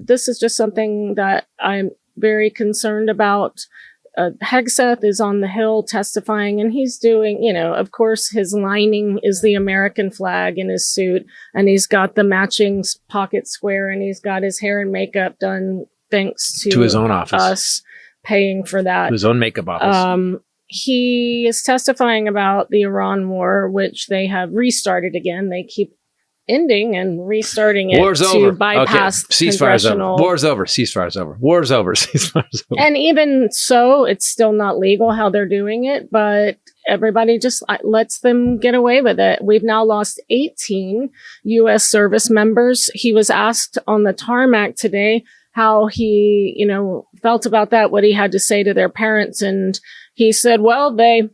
this is just something that I'm very concerned about. Hegseth is on the Hill testifying, and he's doing, of course, his lining is the American flag in his suit, and he's got the matching pocket square, and he's got his hair and makeup done thanks to his own office, us paying for that. To his own makeup office. He is testifying about the Iran war, which they have restarted again. They keep ending and restarting it War's to over. bypass Ceasefire's congressional. over. War's over. Ceasefire's over. War's over. Ceasefire's over. And even so, it's still not legal how they're doing it, but everybody just lets them get away with it. We've now lost 18 U.S. service members. He was asked on the tarmac today how he, felt about that, what he had to say to their parents. And he said, well, they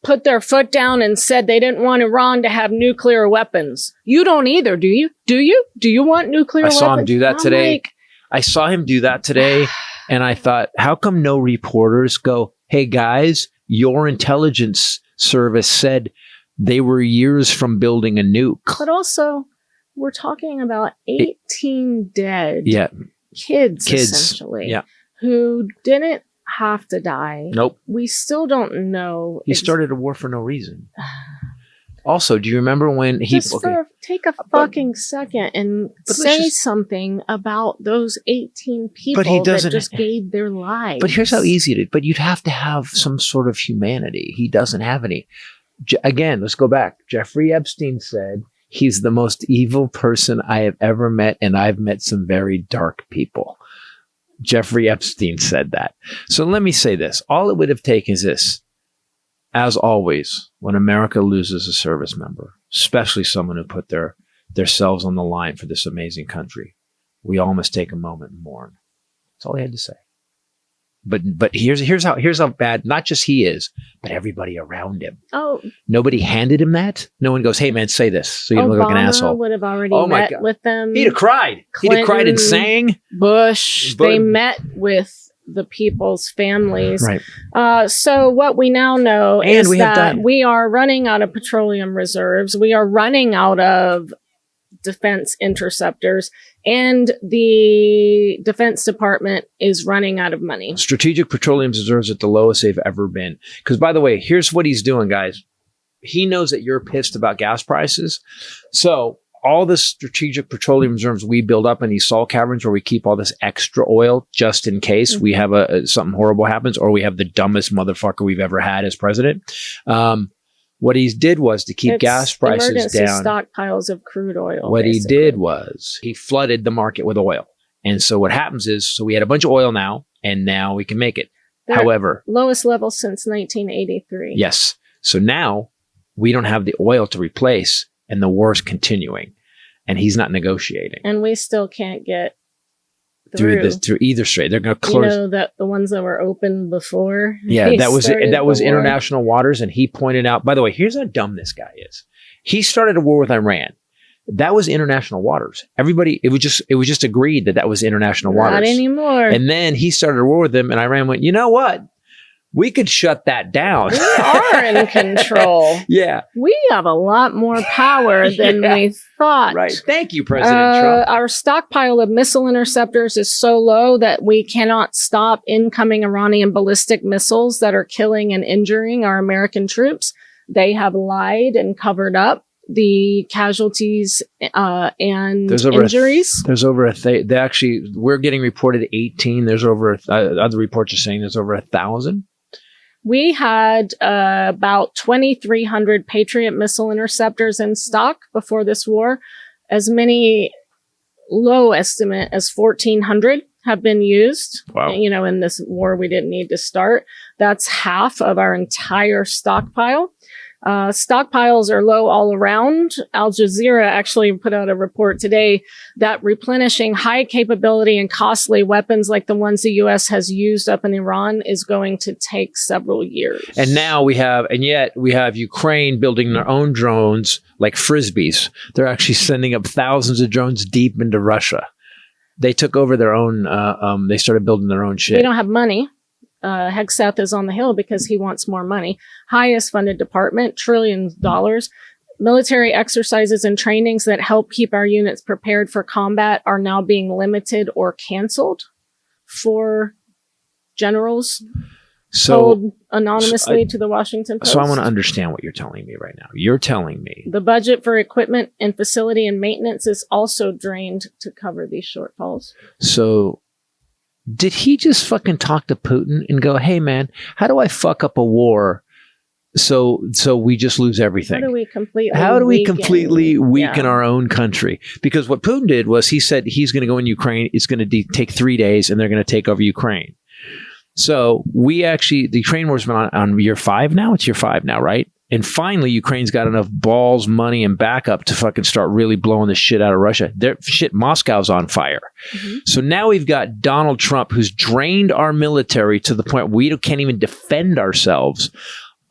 put their foot down and said they didn't want Iran to have nuclear weapons. You don't either, do you? Do you? Do you want nuclear weapons? I saw him do that today. Like, I saw him do that today, and I thought, how come no reporters go, hey, guys, your intelligence service said they were years from building a nuke? But also, we're talking about 18 dead kids, essentially, who didn't have to die. Nope. We still don't know. He started a war for no reason. Also, do you remember when he... take a fucking second and say something about those 18 people that just gave their lives. But here's how easy it is. But you'd have to have some sort of humanity. He doesn't have any. Again, let's go back. Jeffrey Epstein said he's the most evil person I have ever met, and I've met some very dark people. Jeffrey Epstein said that. So let me say this. All it would have taken is this. As always, when America loses a service member, especially someone who put their selves on the line for this amazing country, we all must take a moment and mourn. That's all he had to say. But here's how bad not just he is, but everybody around him. Oh, nobody handed him that. No one goes, "Hey man, say this," so you don't look like an asshole. Obama would have already met with them. He'd have cried. Clinton, He'd have cried and sang. Bush. They met with the people's families. Right. So what we now know is that we are running out of petroleum reserves. We are running out of defense interceptors, and the Defense Department is running out of money. Strategic petroleum reserves at the lowest they've ever been. Because, by the way, here's what he's doing, guys. He knows that you're pissed about gas prices. So all the strategic petroleum reserves we build up in these salt caverns where we keep all this extra oil just in case we have something horrible happens, or we have the dumbest motherfucker we've ever had as president. What he did was to keep gas prices down. Stockpiles of crude oil. What he did was he flooded the market with oil. And so what happens is, so we had a bunch of oil now, and now we can make it. However, lowest level since 1983. Yes. So now we don't have the oil to replace, and the war's continuing, and he's not negotiating. And we still can't get through either strait. They're going to close. That the ones that were open before. Yeah, that was international waters, and he pointed out. By the way, here's how dumb this guy is. He started a war with Iran. That was international waters. Everybody, it was just agreed that was international waters. Not anymore. And then he started a war with them, and Iran went, you know what? We could shut that down. We are in control. Yeah. We have a lot more power than we thought. Right. Thank you, President Trump. Our stockpile of missile interceptors is so low that we cannot stop incoming Iranian ballistic missiles that are killing and injuring our American troops. They have lied and covered up the casualties and injuries. There's over we're getting reported 18. There's over other reports are saying there's over 1,000. We had about 2,300 Patriot missile interceptors in stock before this war. As many, low estimate, as 1,400 have been used. Wow. In this war we didn't need to start. That's half of our entire stockpile. Stockpiles are low all around. Al Jazeera actually put out a report today that replenishing high capability and costly weapons like the ones the U.S. has used up in Iran is going to take several years. And yet we have Ukraine building their own drones like Frisbees. They're actually sending up thousands of drones deep into Russia. They took over their own, they started building their own shit. We don't have money. Hegseth is on the Hill because he wants more money. Highest funded department, trillions of dollars. Military exercises and trainings that help keep our units prepared for combat are now being limited or canceled for generals. Told anonymously to the Washington Post. So I want to understand what you're telling me right now. You're telling me the budget for equipment and facility and maintenance is also drained to cover these shortfalls. So did he just fucking talk to Putin and go, hey man, how do I fuck up a war so we just lose everything? How do we completely weaken our own country? Because what Putin did was he said he's going to go in Ukraine. It's going to take 3 days and they're going to take over Ukraine. So the Ukraine war's been on year 5 now. It's year 5 now, right? And finally, Ukraine's got enough balls, money, and backup to fucking start really blowing the shit out of Russia. Moscow's on fire. Mm-hmm. So now we've got Donald Trump, who's drained our military to the point we can't even defend ourselves.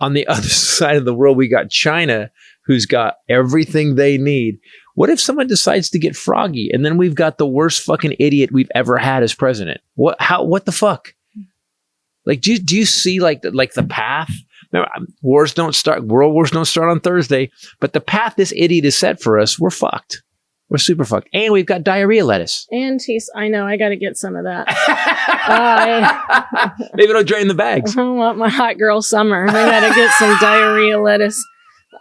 On the other side of the world, we got China, who's got everything they need. What if someone decides to get froggy, and then we've got the worst fucking idiot we've ever had as president? What the fuck? Like, do you see like the path? Remember, world wars don't start on Thursday, but the path this idiot is set for us, we're fucked. We're super fucked. And we've got diarrhea lettuce. And I know, I got to get some of that. Maybe it'll drain the bags. I want my hot girl summer. I got to get some diarrhea lettuce.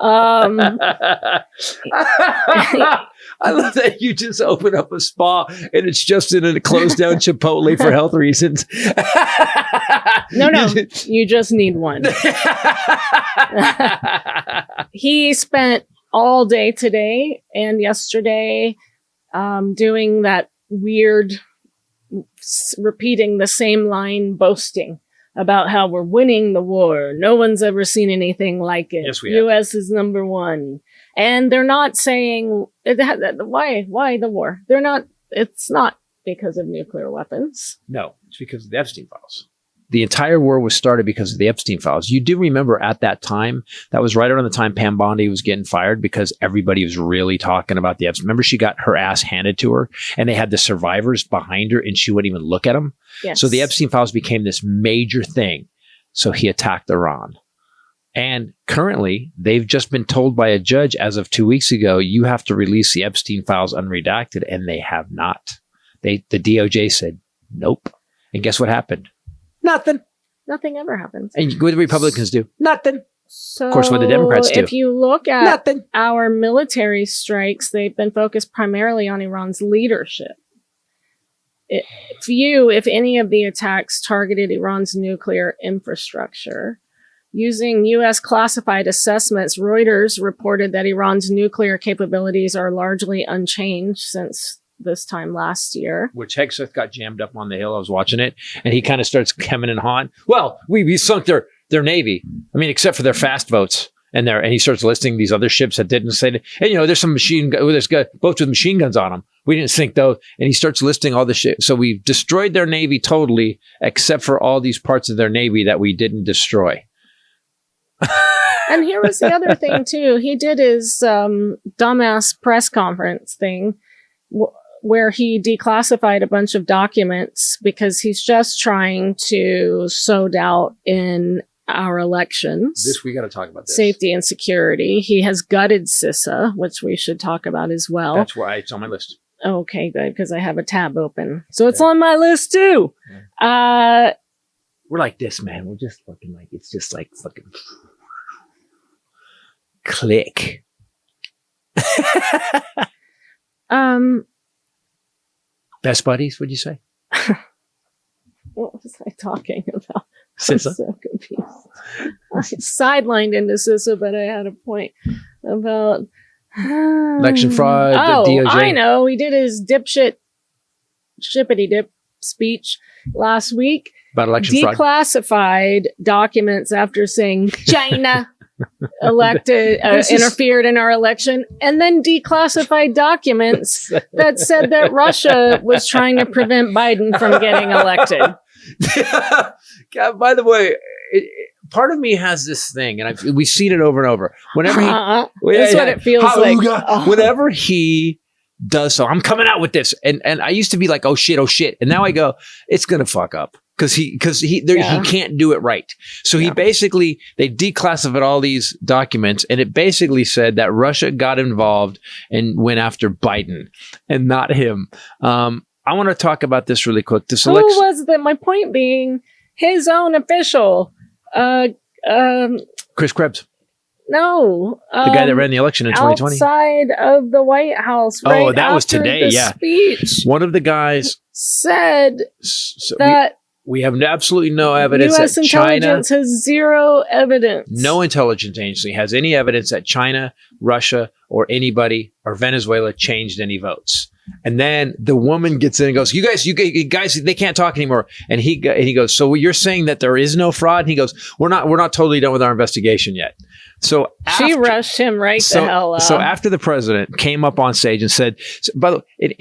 I love that you just open up a spa and it's just in a closed down Chipotle for health reasons. No, you just need one. He spent all day today and yesterday doing that weird, repeating the same line boasting about how we're winning the war. No one's ever seen anything like it. Yes, we have. U.S. is number one. And they're not saying, why the war? It's not because of nuclear weapons. No, it's because of the Epstein files. The entire war was started because of the Epstein files. You do remember at that time, that was right around the time Pam Bondi was getting fired because everybody was really talking about the Epstein. Remember, she got her ass handed to her and they had the survivors behind her and she wouldn't even look at them. Yes. So the Epstein files became this major thing. So he attacked Iran. And currently, they've just been told by a judge as of 2 weeks ago, you have to release the Epstein files unredacted, and they have not. The DOJ said, nope. And guess what happened? Nothing. Nothing ever happens. And what do the Republicans do? Nothing. So, of course, what the Democrats do. If you look at nothing. Our military strikes, they've been focused primarily on Iran's leadership. If any of the attacks targeted Iran's nuclear infrastructure. Using U.S. classified assessments, Reuters reported that Iran's nuclear capabilities are largely unchanged since this time last year. Which Hegseth got jammed up on the Hill. I was watching it, and he kind of starts hemming and hawing. Well, we sunk their navy. I mean, except for their fast boats. And he starts listing these other ships that didn't say, and there's some there's boats with machine guns on them. We didn't sink those. And he starts listing all the shit. So we destroyed their navy totally, except for all these parts of their navy that we didn't destroy. And here was the other thing too. He did his dumbass press conference thing where he declassified a bunch of documents because he's just trying to sow doubt in our elections. We got to talk about this. Safety and security. He has gutted CISA, which we should talk about as well. That's why it's on my list. Okay, good, because I have a tab open. So it's on my list too. Yeah. We're like this, man. We're just fucking like, it's just like fucking click. Best buddies, what'd you say? What was I talking about? CISA. I'm so confused. I sidelined into CISA, but I had a point about election fraud. Oh, DOJ. I know. He did his shippity dip speech last week. About election fraud. Declassified documents after saying China elected, interfered in our election, and then declassified documents that said that Russia was trying to prevent Biden from getting elected. God, by the way, part of me has this thing, and we've seen it over and over. Whenever that's what it feels like. Whenever he does so, I'm coming out with this, and I used to be like, oh shit, and now I go, it's gonna fuck up. He Yeah. can't do it right. So he basically, they declassified all these documents, and it basically said that Russia got involved and went after Biden and not him. I want to talk about this really quick. This Who was my point being, his own official, Chris Krebs, no, the guy that ran the election in 2020. Outside of the White House, Oh, right that was after today, the yeah. speech, One of the guys said so that we have absolutely no evidence U.S. that China, intelligence has zero evidence. no intelligence agency has any evidence that China, Russia, or anybody or Venezuela changed any votes. And then the woman gets in and goes, you guys, they can't talk anymore. And he goes, so you're saying that there is no fraud? And he goes, we're not totally done with our investigation yet. So she rushed him right the hell up. So after the president came up on stage and said, by the way,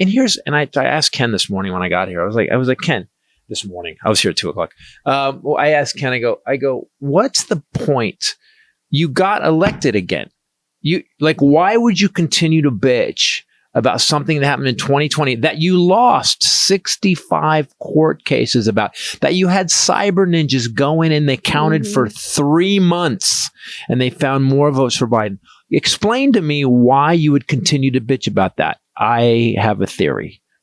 I asked Ken this morning when I got here, I was like, Ken, this morning, I was here at 2:00. I asked Ken, I go, what's the point? You got elected again. Why would you continue to bitch about something that happened in 2020 that you lost 65 court cases about, that you had cyber ninjas go in and they counted for 3 months and they found more votes for Biden? Explain to me why you would continue to bitch about that. I have a theory.